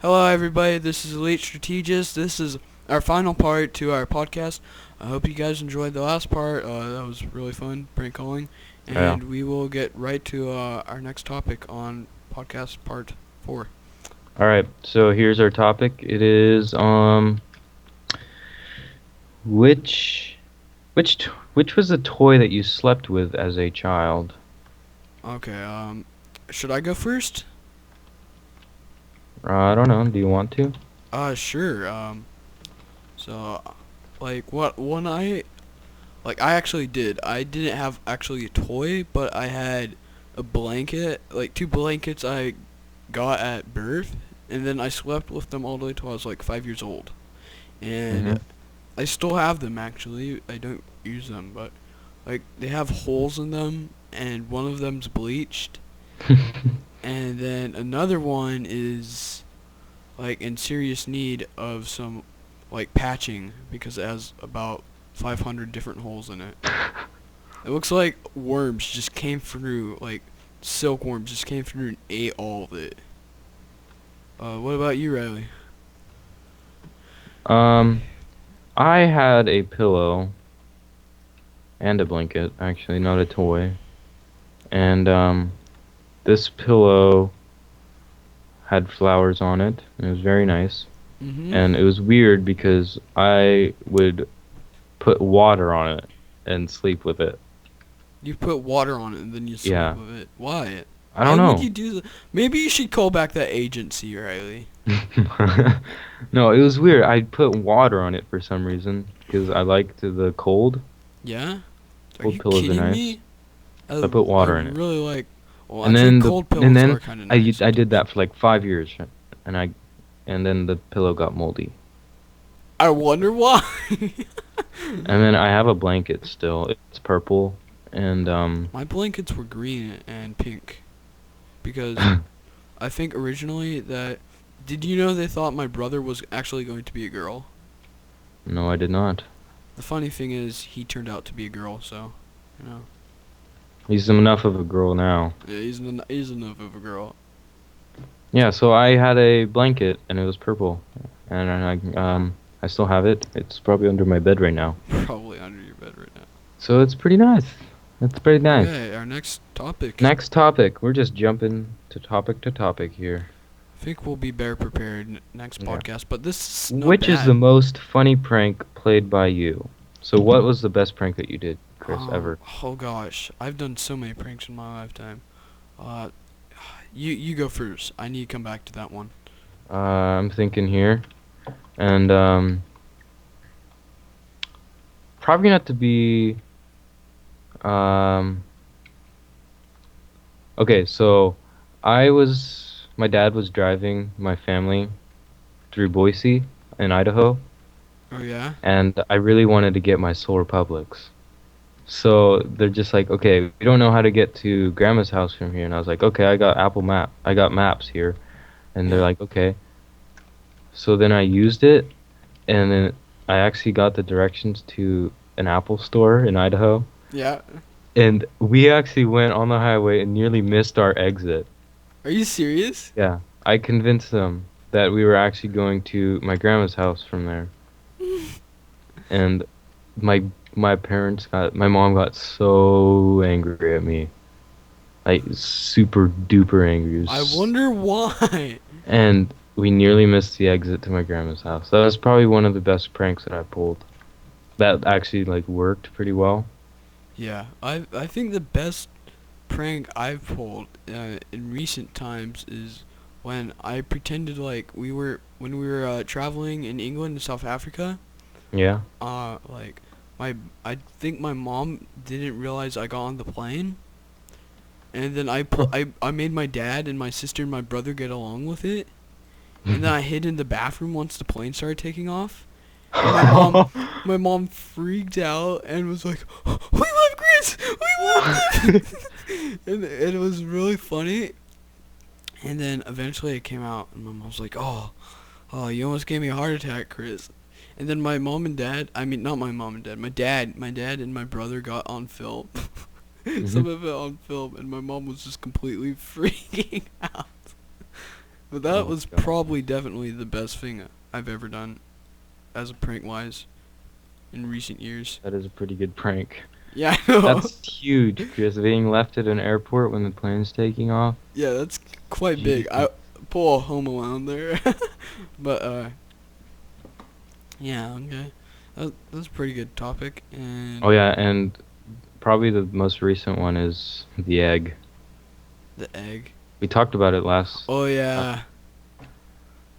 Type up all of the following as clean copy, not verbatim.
Hello, everybody. This is Elite Strategist. This is our final part to our podcast. I hope you guys enjoyed the last part. That was really fun, prank calling. Yeah. And we will get right to our next topic on podcast part 4. All right. So here's our topic. It is which which was the toy that you slept with as a child? Okay, should I go first? I don't know. Do you want to? Sure. So, like, I actually did. I didn't have actually a toy, but I had a blanket, like 2 blankets I got at birth, and then I slept with them all the way till I was like 5 years old. And Mhm. I still have them actually. I don't use them, but like they have holes in them, and one of them's bleached, and then another one is like in serious need of some like patching because it has about 500 different holes in it. It looks like worms just came through, like silkworms just came through and ate all of it. What about you, Riley? um, I had a pillow and a blanket, actually, not a toy. And this pillow had flowers on it. And it was very nice. Mm-hmm. And it was weird because I would put water on it and sleep with it. You put water on it and then you sleep Yeah. with it. Why? I Why don't would know. you do that? Maybe you should call back that agency, Riley. No, it was weird. I put water on it for some reason because I liked the cold. Yeah? Are Cold you pillows are kidding nice. me? So I put I water in it. really like. Well, And actually, then cold and pillows are then kind of I nice I did sometimes. that for like 5 years, and then the pillow got moldy. I wonder why. And then I have a blanket still. It's purple, and My blankets were green and pink because I think originally that. Did you know they thought my brother was actually going to be a girl? no, I did not. The funny thing is, he turned out to be a girl, so, you know. He's enough of a girl now. Yeah, he's enough of a girl. Yeah, so I had a blanket, and it was purple, and I still have it. It's probably under my bed right now. Probably under your bed right now. So it's pretty nice. It's pretty nice. Okay, our next topic. Next topic. We're just jumping to topic here. I think we'll be better prepared next Yeah. podcast, but this is not Which is the bad. most funny prank played by you? So what was the best prank that you did, Chris, ever? Oh gosh, I've done so many pranks in my lifetime. Uh, you go first. I need to come back to that one. I'm thinking here, and probably not to be. Um, okay, so my dad was driving my family through Boise in Idaho, Oh yeah. and I really wanted to get my Solar Publics. So they're just like, okay, we don't know how to get to Grandma's house from here, and I was like, okay, I got maps here, and they're Yeah. like, okay. So then I used it, and then I actually got the directions to an Apple store in Idaho, Yeah. and we actually went on the highway and nearly missed our exit. Are you serious? Yeah, I convinced them that we were actually going to my grandma's house from there, and my my mom got so angry at me, like super duper angry. I wonder why. And we nearly missed the exit to my grandma's house. That was probably one of the best pranks that I pulled. That actually like worked pretty well. Yeah, I think the best prank I've pulled in recent times is when I pretended like when we were traveling in England and South Africa. Yeah. Like I think my mom didn't realize I got on the plane, and then I made my dad and my sister and my brother get along with it, and then I hid in the bathroom once the plane started taking off, and my mom freaked out and was like, "We love Chris, we love him," and it was really funny. And then eventually it came out, and my mom was like, "Oh, you almost gave me a heart attack, Chris." And then my mom and dad, I mean not my mom and dad, my dad and my brother got on film. Mhm. Some of it on film, and my mom was just completely freaking out. But that Oh was god, probably definitely the best thing I've ever done as a prank wise in recent years. that is a pretty good prank. Yeah, I know. That's huge, Chris. Being left at an airport when the plane's taking off. Yeah, that's quite big. I Jesus. pull a Home Alone there, but yeah, okay. That's a pretty good topic, Oh and yeah, and probably the most recent one is the egg. the egg. We talked about it last. Oh Uh, yeah,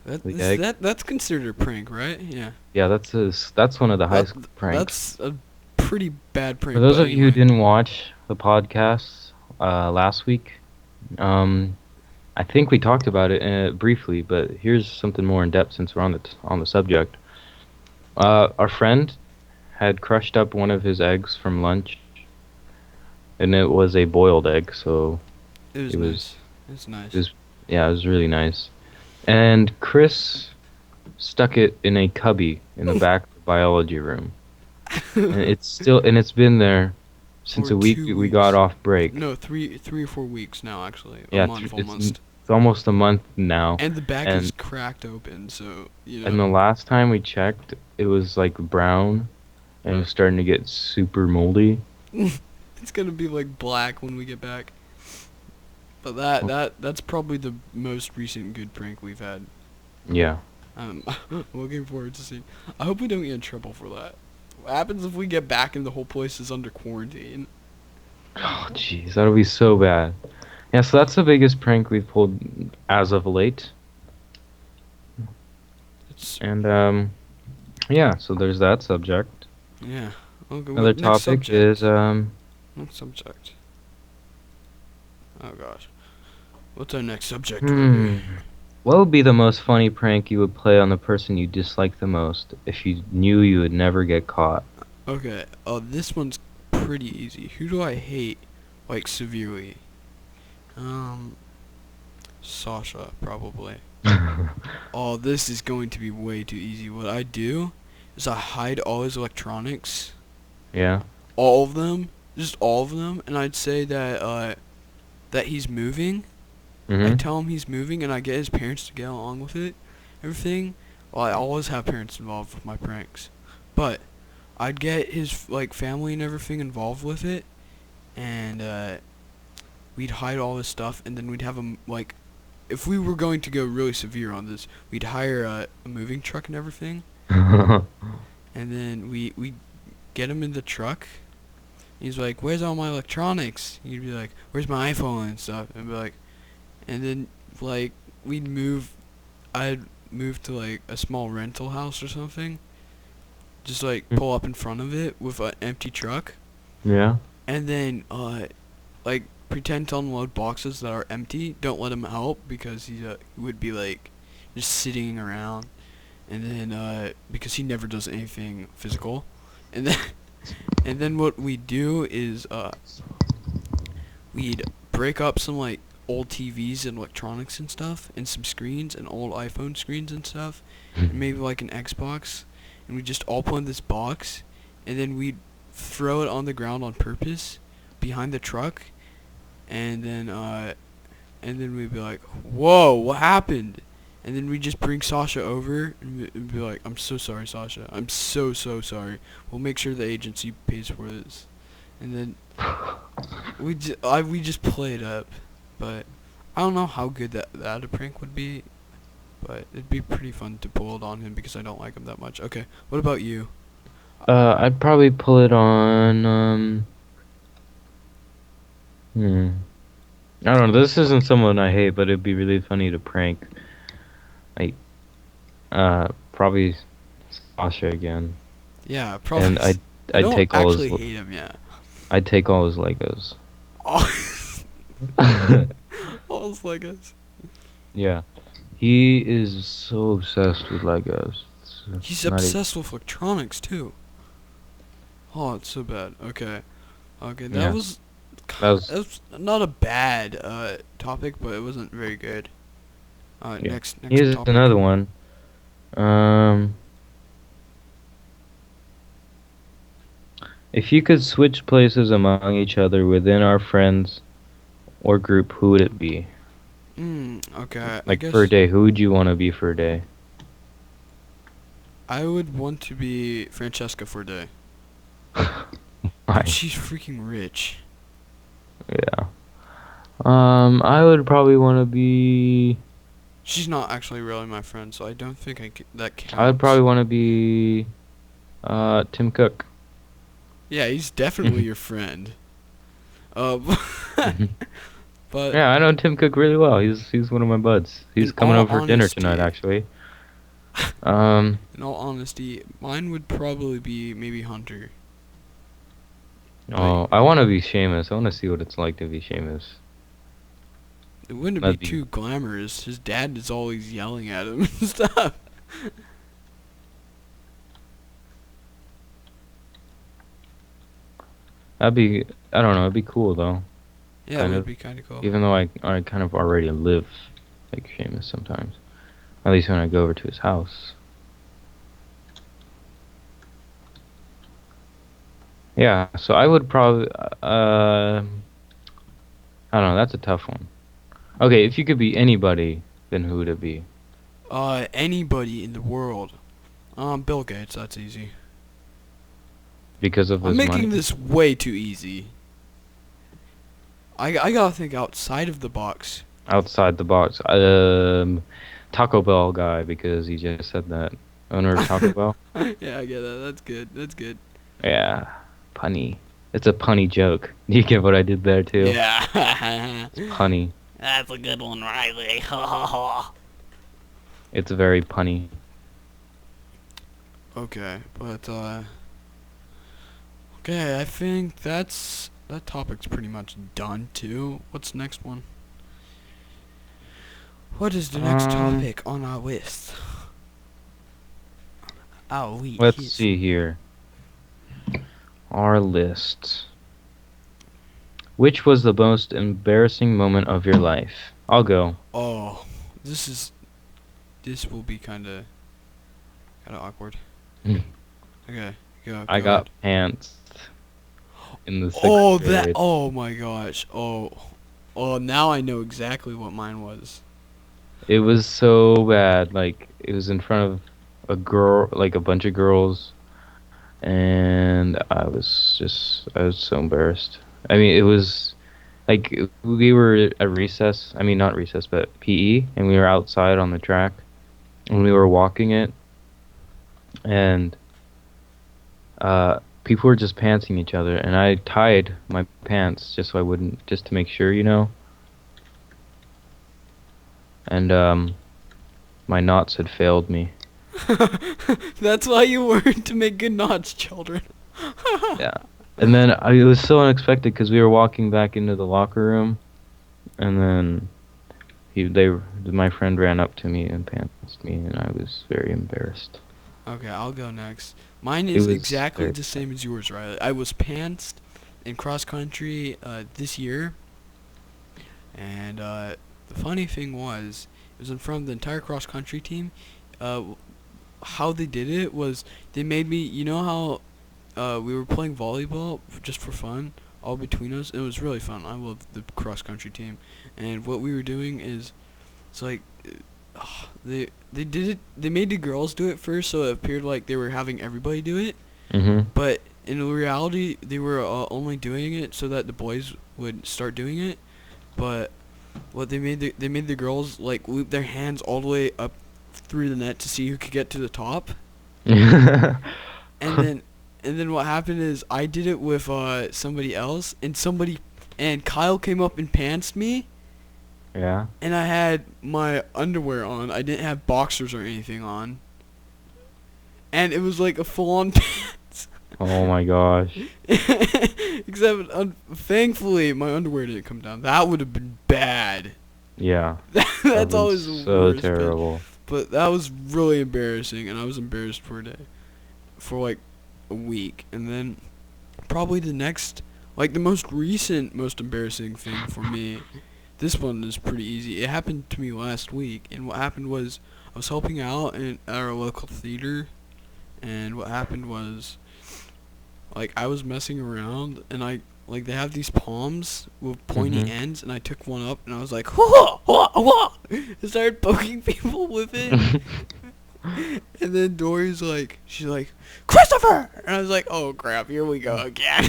the egg. that's considered a prank, right? Yeah. Yeah, that's one of the high That school pranks. that's a pretty bad For prank, those but of you who anyway. didn't watch the podcast last week, um, I think we talked about it briefly, but here's something more in depth since we're on the subject. Our friend had crushed up one of his eggs from lunch, and it was a boiled egg, so It was it was nice. It's it nice. was yeah, it was really nice. And Chris stuck it in a cubby in the back of the biology room, and it's been there since For a week two we got weeks. off break. No, three or 4 weeks now. Actually, a Yeah, month it's almost. almost a month now, And the back is and cracked open, so and the last time we checked, it was like brown and it was starting to get super moldy. it's gonna be like black when we get back. But that's probably the most recent good prank we've had. Yeah. I'm looking forward to seeing. I hope we don't get in trouble for that. What happens if we get back and the whole place is under quarantine? Oh, jeez, that'll be so bad. Yeah, so that's the biggest prank we've pulled as of late. It's And yeah, so there's that subject. yeah. Okay, Another what next topic is subject? Next subject. Oh gosh. What's our next subject, Gregory? hmm, what would be the most funny prank you would play on the person you dislike the most if you knew you would never get caught? Okay. Oh, this one's pretty easy. Who do I hate, like severely? Um, Sasha probably. Oh, this is going to be way too easy. What I do is I hide all his electronics, Yeah. all of them, just all of them, and I'd say that he's moving. I Mhm. tell him he's moving, and I get his parents to get along with it, everything. Well, I always have parents involved with my pranks, but I'd get his like family and everything involved with it, and we'd hide all his stuff, and then we'd have him like, if we were going to go really severe on this, we'd hire a moving truck and everything, and then we get him in the truck. He's like, "Where's all my electronics?" He'd be like, "Where's my iPhone and stuff?" And be like, and then like we'd move. I'd move to like a small rental house or something. Just like pull up in front of it with an empty truck, Yeah. and then like pretend to unload boxes that are empty. Don't let him help because he would be like just sitting around, and then because he never does anything physical, and then and then what we do is we'd break up some like old TVs and electronics and stuff, and some screens and old iPhone screens and stuff, and maybe like an Xbox, and we just all put in this box, and then we'd throw it on the ground on purpose behind the truck, and then we'd be like, "Whoa, what happened?" And then we just bring Sasha over and be like, "I'm so sorry, Sasha. I'm so sorry. We'll make sure the agency pays for this." And then we just play it up, but I don't know how good that a prank would be, but it'd be pretty fun to pull it on him because I don't like him that much. Okay, what about you? I'd probably pull it on hmm. I don't know. This isn't someone I hate, but it'd be really funny to prank. Like, probably Sasha again, Yeah, probably. and I'd I I'd don't take all his actually hate him. Yeah. I'd take all his Legos. All, all his Legos. Yeah, he is so obsessed with Legos. He's Not even, obsessed with electronics too. Oh, it's so bad. Okay. Okay, yeah, that was that was not a bad topic, but it wasn't very good. yeah. Next Here's topic. another one. Um, if you could switch places among each other within our friends or group, who would it be? Okay. I Like for a guess day, who would you want to be for a day? I would want to be Francesca for a day. Dude, Why? she's freaking rich. Yeah. I would probably want to be. She's not actually really my friend, so I don't think that I would probably counts. want to be. Tim Cook. Yeah, he's definitely your friend. Uh, but Yeah, I know Tim Cook really well. He's one of my buds. He's in coming all over for dinner tonight, honesty, actually. Um, in all honesty, mine would probably be maybe Hunter. Like, oh, I want to be Seamus. I want to see what it's like to be Seamus. it wouldn't be That'd be too glamorous. His dad is always yelling at him and stuff. that'd be I don't know. It'd be cool though, Yeah, it kind would of. be kind of cool. Even though I kind of already live like Seamus sometimes. At least when I go over to his house. Yeah, so I would probably I don't know. That's a tough one. Okay, if you could be anybody, then who would it be? Anybody in the world. Bill Gates, that's easy. Because of I'm his making money? this way too easy. I gotta think outside of the box. Outside the box. Taco Bell guy because he just said that. Owner of Taco Bell? Yeah, I get that. That's good. That's good. Yeah. Punny. It's a punny joke. You get what I did there too? Yeah. It's punny. That's a good one, Riley. It's very punny. Okay, but okay, I think that topic's pretty much done too. What's the next one? What is the next Um, topic on our list? Oh, wait, let's his. see here. Our list. Which was the most embarrassing moment of your life? I'll go. Oh, this will be kinda awkward. Okay, I go got ahead. pants in the sixth grade. Oh my gosh. Oh, now I know exactly what mine was. It was so bad. Like it was in front of a girl, like a bunch of girls, and I was so embarrassed. I mean, it was like we were at recess. I mean, not recess, but PE, and we were outside on the track, and we were walking it, and people were just pantsing each other, and I tied my pants just so I wouldn't, just to make sure, you know, and my knots had failed me. That's why you learn to make good knots, children. Yeah. And then it was so unexpected because we were walking back into the locker room, and then my friend ran up to me and pantsed me, and I was very embarrassed. Okay, I'll go next. Mine It is was exactly very the same as yours, Riley. I was pantsed in cross country this year, and the funny thing was, it was in front of the entire cross country team. Uh, how they did it was they made me. You know how we were playing volleyball just for fun, all between us. It was really fun. I love the cross country team, and what we were doing is, it's like, they did it. They made the girls do it first, so it appeared like they were having everybody do it. Mhm. But in reality, they were only doing it so that the boys would start doing it. But what they made the girls like loop their hands all the way up through the net to see who could get to the top. And then what happened is I did it with somebody else, and Kyle came up and pantsed me, Yeah. and I had my underwear on. I didn't have boxers or anything on, and it was like a full-on pants. Oh my gosh. Except thankfully my underwear didn't come down. That would have been bad. Yeah. That That's was always the so worst. terrible. But that was really embarrassing, and I was embarrassed for a day, for like a week, and then probably the next, like the most recent, most embarrassing thing for me. This one is pretty easy. It happened to me last week, and what happened was I was helping out at our local theater, and what happened was, like, I was messing around, and like they have these palms with pointy Mhm. ends, and I took one up and I was like, whoa, whoa, whoa, and started poking people with it. And then Dory's like, she's like, Christopher, and I was like, oh crap, here we go again.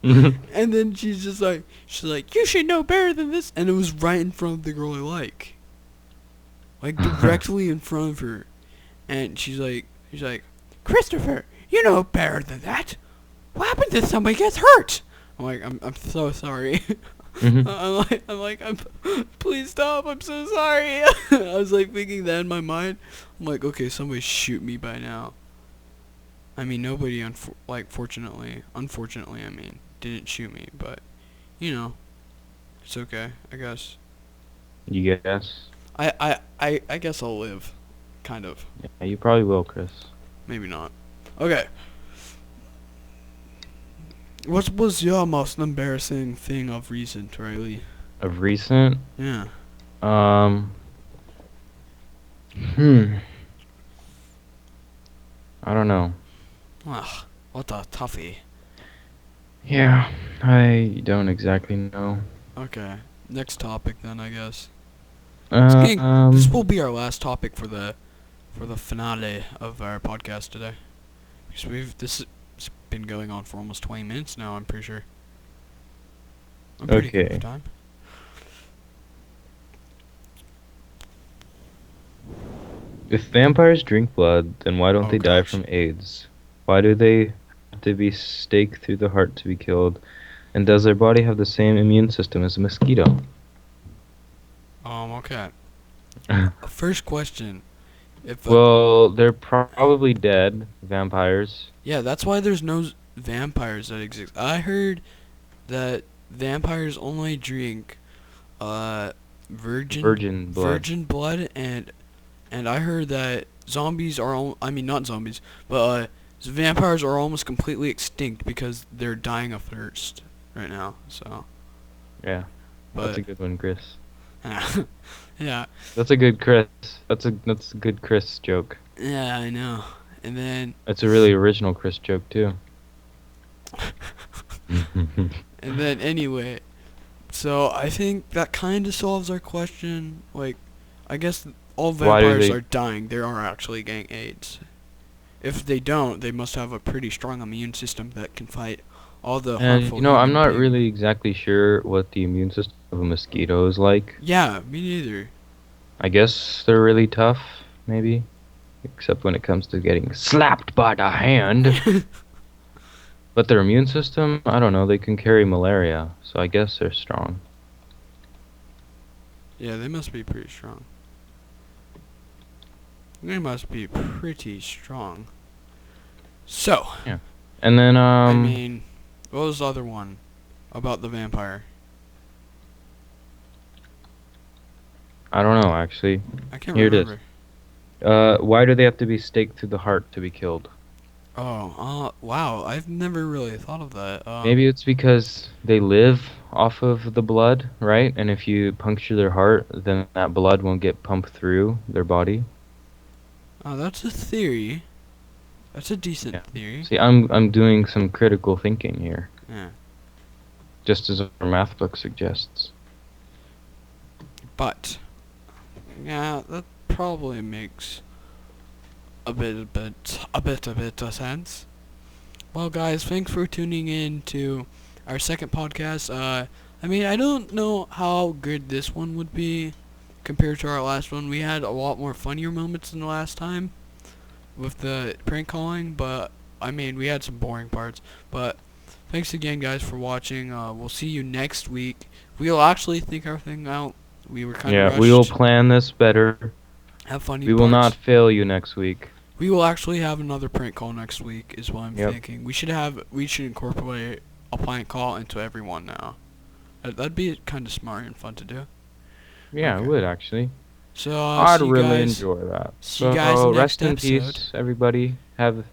And then she's like, you should know better than this, and it was right in front of the girl I like directly in front of her, and she's like, Christopher, you know better than that. What happens if somebody gets hurt? I'm like, I'm so sorry. Mhm. Please stop. I'm so sorry. I was like thinking that in my mind. I'm like, okay, somebody shoot me by now. I mean, nobody, unfortunately, I mean, didn't shoot me, but, you know, it's okay, I guess. You guess? I guess I'll live, kind of. Yeah, you probably will, Chris. Maybe not. Okay. What was your most embarrassing thing of recent, Riley? Of recent, Yeah. um, hmm, I don't know. Ugh, what a toughie. Yeah, I don't exactly know. Okay. Next topic then, I guess. This will Um, be our last topic for the finale of our podcast today. Because this has been going on for almost 20 minutes now, I'm pretty sure. I'm pretty good okay. with time. If vampires drink blood, then why don't Oh they die gosh. from AIDS? Why do they have to be staked through the heart to be killed? And does their body have the same immune system as a mosquito? Okay. First question. If Well, they're probably dead, vampires. Yeah, that's why there's no vampires that exist. I heard that vampires only drink uh virgin Virgin blood. virgin blood, and I heard that zombies are I mean not zombies, but vampires are almost completely extinct because they're dying of thirst right now. So, Yeah, that's but a good one, Chris. yeah, That's a good Chris. That's a good Chris joke. yeah, I know. And then That's a really original Chris joke too. anyway, so I think that kind of solves our question. Like, I guess all Why do vampires they? are dying. They are actually getting AIDS. If they don't, they must have a pretty strong immune system that can fight all the And harmful I'm human not beings. really exactly sure what the immune system of a mosquito is like. Yeah, me neither. I guess they're really tough, maybe. Except when it comes to getting slapped by the hand. But their immune system, I don't know, they can carry malaria, so I guess they're strong. Yeah, they must be pretty strong. They must be pretty strong. So, Yeah. And then, I mean, what was the other one about the vampire? I don't know, actually. I can't Here it is. remember. Why do they have to be staked through the heart to be killed? Oh, wow. I've never really thought of that. Maybe it's because they live off of the blood, right? And if you puncture their heart, then that blood won't get pumped through their body. Oh, that's a theory. That's a decent Yeah. theory. See, I'm doing some critical thinking here, Yeah. just as our math book suggests. But, yeah, that probably makes a bit of sense. Well, guys, thanks for tuning in to our second podcast. I mean, I don't know how good this one would be compared to our last one. We had a lot more funnier moments than the last time with the prank calling, but I mean, we had some boring parts. But thanks again, guys, for watching. We'll see you next week. We'll actually think our thing out. We were kind of Yeah, we will rushed. plan this better. Have funny We will not parts. fail you next week. We will actually have another prank call next week, is what I'm Yep. thinking. We should incorporate a prank call into everyone now. That'd be kind of smart and fun to do. Yeah, I Okay. would actually. So, I'd see you really guys. enjoy that. See you guys So next rest in episode. peace, everybody. Have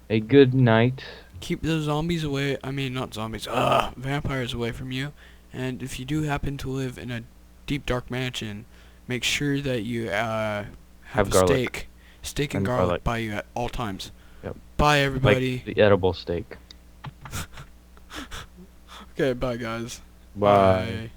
a good night. Keep the zombies away. I mean, not zombies. Vampires away from you. And if you do happen to live in a deep, dark mansion, make sure that you have Have a garlic. steak and And garlic garlic. by you at all times. Yep. Bye, everybody. Like the edible steak. Okay, bye guys. Bye. Bye.